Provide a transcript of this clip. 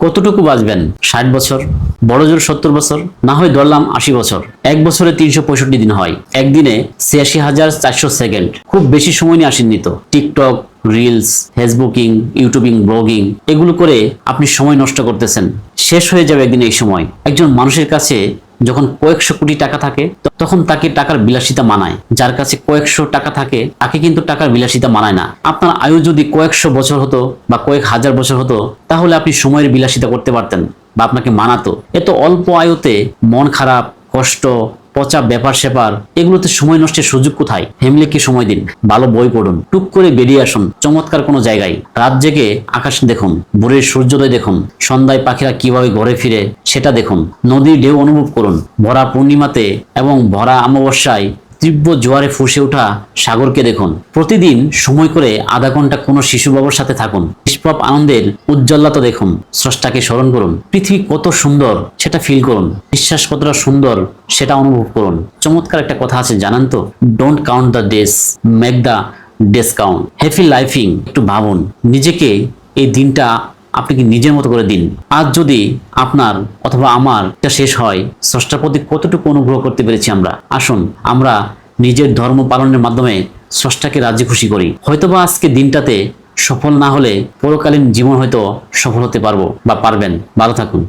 কতটুকু বাঁচবেন? 60 বছর, বড় জোর 70 বছর, না হয় ধরলাম 80 বছর। এক বছরে 365 দিন হয়, একদিনে 86,400 সেকেন্ড। খুব বেশি সময় নিয়ে আসেননি তো। TikTok, reels, Facebooking, YouTubing, blogging এগুলো করে আপনি সময় নষ্ট করতেছেন। শেষ হয়ে যাবে একদিন এই সময়। একজন মানুষের কাছে যখন কয়েকশো কোটি টাকা থাকে তখন তাকে টাকার বিলাসিতা মানায়। যার কাছে কয়েকশো টাকা থাকে তাকে কিন্তু টাকার বিলাসিতা মানায় না। আপনার আয়ু যদি কয়েকশো বছর হতো বা কয়েক হাজার বছর হতো তাহলে আপনি সময়ের বিলাসিতা করতে পারতেন বা আপনাকে মানাতো। এত অল্প আয়ুতে মন খারাপ, কষ্ট, পচা ব্যাপার স্যাপার এগুলোতে সময় নষ্টের সুযোগ কোথায়? ফ্যামিলিকে সময় দিন, ভালো বই পড়ুন, টুক করে বেরিয়ে আসুন চমৎকার কোনো জায়গায়। রাত জেগে আকাশ দেখুন, ভোরের সূর্যোদয় দেখুন, সন্ধ্যায় পাখিরা কিভাবে ঘরে ফিরে সেটা দেখুন, নদীর ঢেউ অনুভব করুন, ভরা পূর্ণিমাতে এবং ভরা অমাবস্যায় তীব্র জোয়ারে ফুঁসে ওঠা সাগরকে দেখুন। প্রতিদিন সময় করে আধা ঘন্টা কোনো শিশু বাবুর সাথে থাকুন, নিষ্পাপ আনন্দের উজ্জ্বলতা দেখুন, স্রষ্টাকে স্মরণ করুন। পৃথিবী কত সুন্দর সেটা ফিল করুন, বিশ্বাস কতটা সুন্দর সেটা অনুভব করুন। চমৎকার একটা কথা আছে জানেন তো, don't count the days, make the days count. Happy লাইফিং একটু ভাবুন, নিজেকে এই দিনটা আপনি কি নিজের মতো করে দিন। আজ যদি আপনার অথবা আমার এটা শেষ হয়, স্রষ্টার প্রতি কতটুকু অনুগ্রহ করতে পেরেছি আমরা। আসুন আমরা নিজের ধর্ম পালনের মাধ্যমে স্রষ্টাকে রাজি খুশি করি। হয়তোবা আজকে দিনটাতে সফল না হলে পরকালীন জীবন হয়তো সফল হতে পারবো বা পারবেন। ভালো থাকুন।